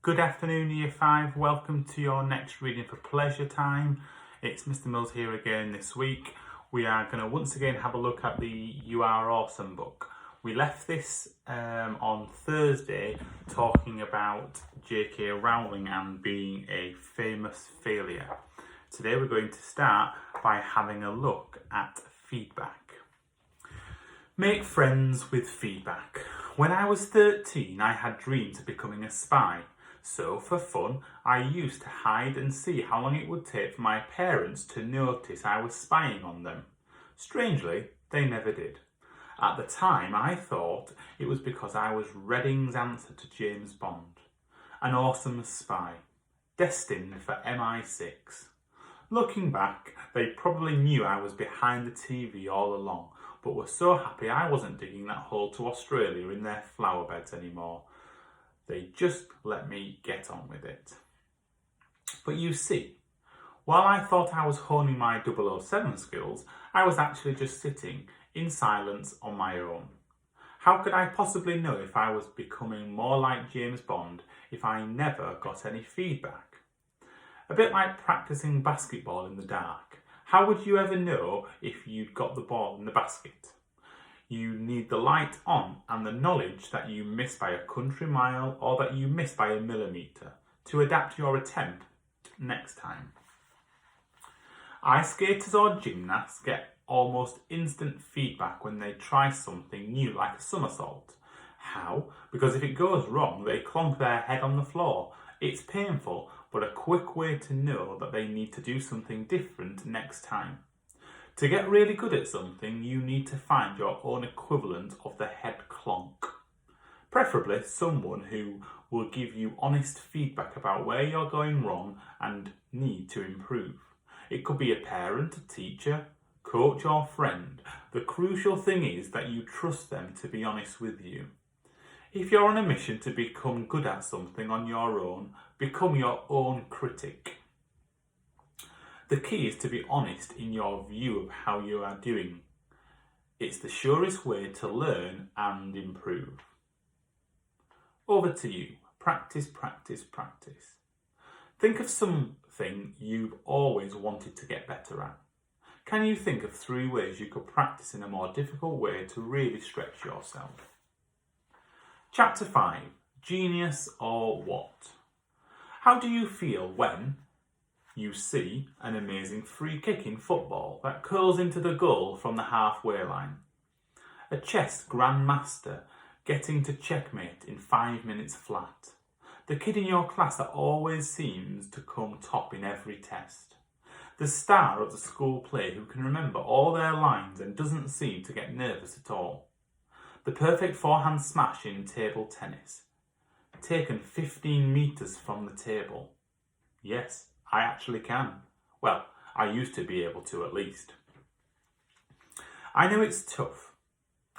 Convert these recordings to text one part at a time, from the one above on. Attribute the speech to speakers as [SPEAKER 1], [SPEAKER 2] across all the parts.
[SPEAKER 1] Good afternoon, Year 5. Welcome to your next reading for pleasure time. It's Mr. Mills here again this week. We are going to once again have a look at the You Are Awesome book. We left this on Thursday talking about J.K. Rowling and being a famous failure. Today we're going to start by having a look at feedback. Make friends with feedback. When I was 13, I had dreams of becoming a spy. So, for fun, I used to hide and see how long it would take for my parents to notice I was spying on them. Strangely, they never did. At the time, I thought it was because I was Redding's answer to James Bond. An awesome spy, destined for MI6. Looking back, they probably knew I was behind the TV all along, but were so happy I wasn't digging that hole to Australia in their flower beds anymore. They just let me get on with it. But you see, while I thought I was honing my 007 skills, I was actually just sitting in silence on my own. How could I possibly know if I was becoming more like James Bond if I never got any feedback? A bit like practicing basketball in the dark. How would you ever know if you'd got the ball in the basket? You need the light on and the knowledge that you missed by a country mile or that you missed by a millimetre to adapt your attempt next time. Ice skaters or gymnasts get almost instant feedback when they try something new like a somersault. How? Because if it goes wrong, they clonk their head on the floor. It's painful, but a quick way to know that they need to do something different next time. To get really good at something, you need to find your own equivalent of the head clonk. Preferably someone who will give you honest feedback about where you're going wrong and need to improve. It could be a parent, a teacher, coach or friend. The crucial thing is that you trust them to be honest with you. If you're on a mission to become good at something on your own, become your own critic. The key is to be honest in your view of how you are doing. It's the surest way to learn and improve. Over to you. Practice, practice, practice. Think of something you've always wanted to get better at. Can you think of 3 ways you could practice in a more difficult way to really stretch yourself? Chapter 5. Genius or what? How do you feel when you see an amazing free kick in football that curls into the goal from the halfway line? A chess grandmaster getting to checkmate in 5 minutes flat. The kid in your class that always seems to come top in every test. The star of the school play who can remember all their lines and doesn't seem to get nervous at all. The perfect forehand smash in table tennis. Taken 15 metres from the table. Yes, I actually can. Well, I used to be able to at least. I know it's tough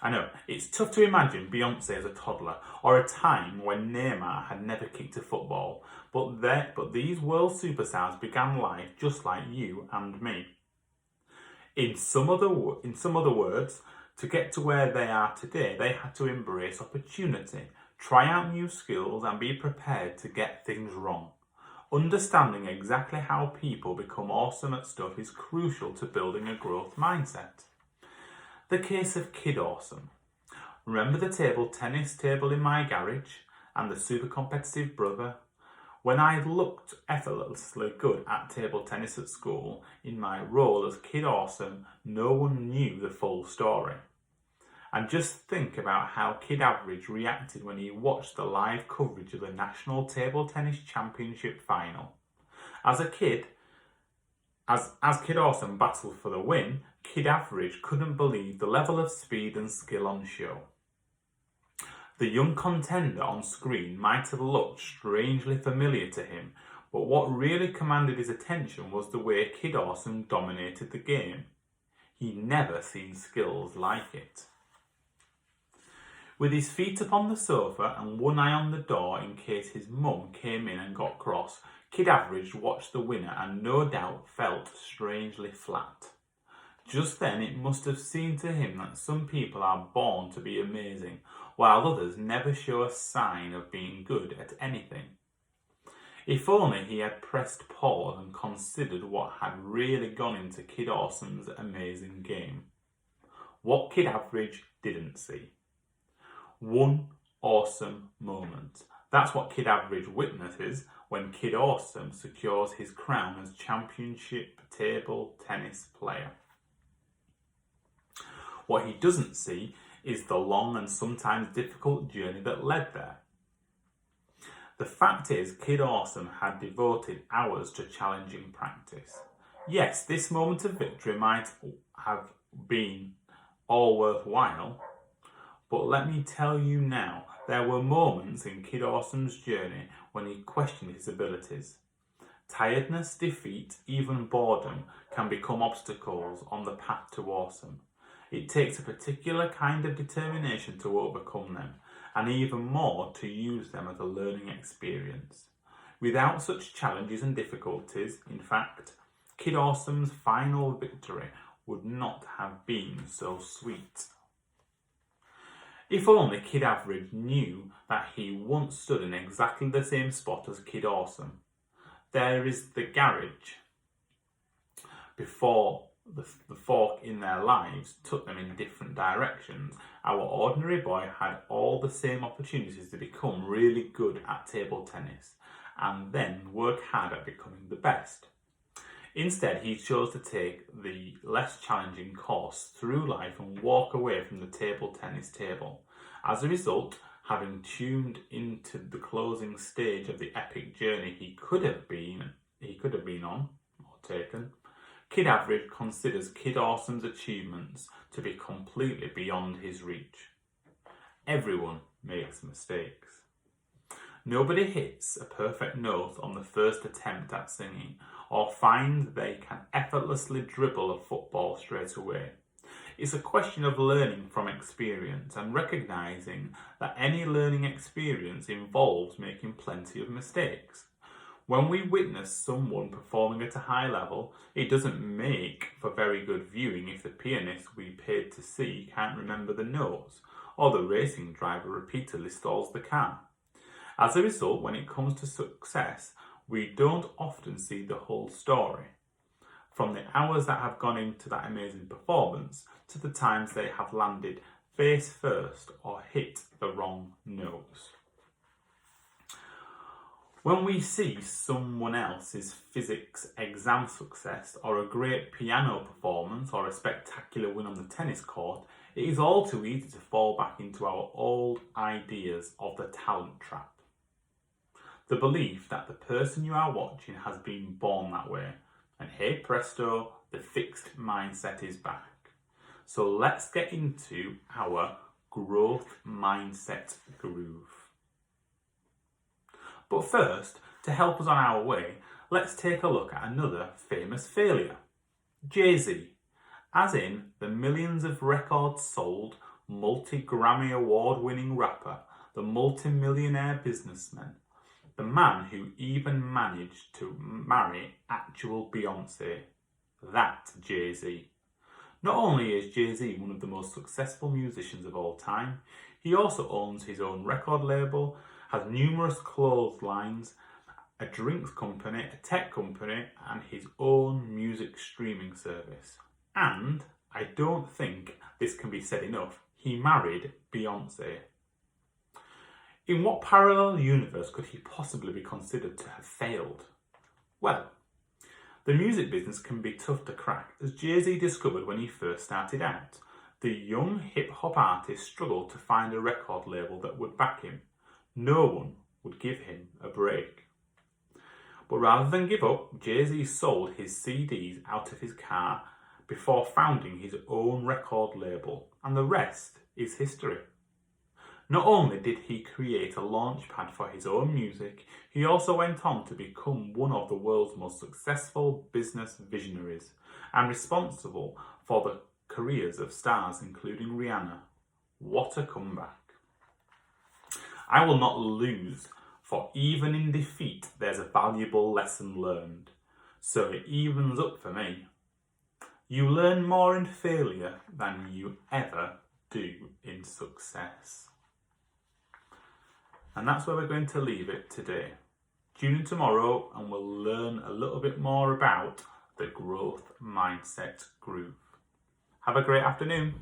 [SPEAKER 1] to imagine Beyonce as a toddler or a time when Neymar had never kicked a football, but these world superstars began life just like you and me. In some other words, to get to where they are today, they had to embrace opportunity, try out new skills and be prepared to get things wrong. Understanding exactly how people become awesome at stuff is crucial to building a growth mindset. The case of Kid Awesome. Remember the table tennis table in my garage and the super competitive brother? When I looked effortlessly good at table tennis at school, in my role as Kid Awesome, no one knew the full story. And just think about how Kid Average reacted when he watched the live coverage of the National Table Tennis Championship final. As Kid Awesome battled for the win, Kid Average couldn't believe the level of speed and skill on show. The young contender on screen might have looked strangely familiar to him, but what really commanded his attention was the way Kid Awesome dominated the game. He'd never seen skills like it. With his feet up on the sofa and one eye on the door in case his mum came in and got cross, Kid Average watched the winner and no doubt felt strangely flat. Just then it must have seemed to him that some people are born to be amazing, while others never show a sign of being good at anything. If only he had pressed pause and considered what had really gone into Kid Awesome's amazing game. What Kid Average didn't see. One awesome moment. That's what Kid Average witnesses when Kid Awesome secures his crown as championship table tennis player. What he doesn't see is the long and sometimes difficult journey that led there. The fact is, Kid Awesome had devoted hours to challenging practice. Yes, this moment of victory might have been all worthwhile, but let me tell you now, there were moments in Kid Awesome's journey when he questioned his abilities. Tiredness, defeat, even boredom can become obstacles on the path to awesome. It takes a particular kind of determination to overcome them, and even more to use them as a learning experience. Without such challenges and difficulties, in fact, Kid Awesome's final victory would not have been so sweet. If only Kid Average knew that he once stood in exactly the same spot as Kid Awesome. There is the garage. Before the fork in their lives took them in different directions, our ordinary boy had all the same opportunities to become really good at table tennis and then work hard at becoming the best. Instead, he chose to take the less challenging course through life and walk away from the table tennis table. As a result, having tuned into the closing stage of the epic journey he could have been on or taken, Kid Average considers Kid Awesome's achievements to be completely beyond his reach. Everyone makes mistakes. Nobody hits a perfect note on the first attempt at singing or finds they can effortlessly dribble a football straight away. It's a question of learning from experience and recognising that any learning experience involves making plenty of mistakes. When we witness someone performing at a high level, it doesn't make for very good viewing if the pianist we paid to see can't remember the notes, or the racing driver repeatedly stalls the car. As a result, when it comes to success, we don't often see the whole story. From the hours that have gone into that amazing performance to the times they have landed face first or hit the wrong notes. When we see someone else's physics exam success or a great piano performance or a spectacular win on the tennis court, it is all too easy to fall back into our old ideas of the talent trap. The belief that the person you are watching has been born that way, and hey presto, the fixed mindset is back. So let's get into our growth mindset groove. But first, to help us on our way, let's take a look at another famous failure. Jay-Z, as in the millions of records sold, multi-Grammy award winning rapper, the multi-millionaire businessman, the man who even managed to marry actual Beyoncé. That Jay-Z. Not only is Jay-Z one of the most successful musicians of all time, he also owns his own record label, has numerous clotheslines, a drinks company, a tech company, and his own music streaming service. And, I don't think this can be said enough, he married Beyoncé. In what parallel universe could he possibly be considered to have failed? Well, the music business can be tough to crack, as Jay-Z discovered when he first started out. The young hip-hop artist struggled to find a record label that would back him. No one would give him a break. But rather than give up, Jay-Z sold his CDs out of his car before founding his own record label, and the rest is history. Not only did he create a launchpad for his own music, he also went on to become one of the world's most successful business visionaries and responsible for the careers of stars including Rihanna. What a comeback. I will not lose, for even in defeat there's a valuable lesson learned. So it evens up for me. You learn more in failure than you ever do in success. And that's where we're going to leave it today. Tune in tomorrow and we'll learn a little bit more about the growth mindset groove. Have a great afternoon.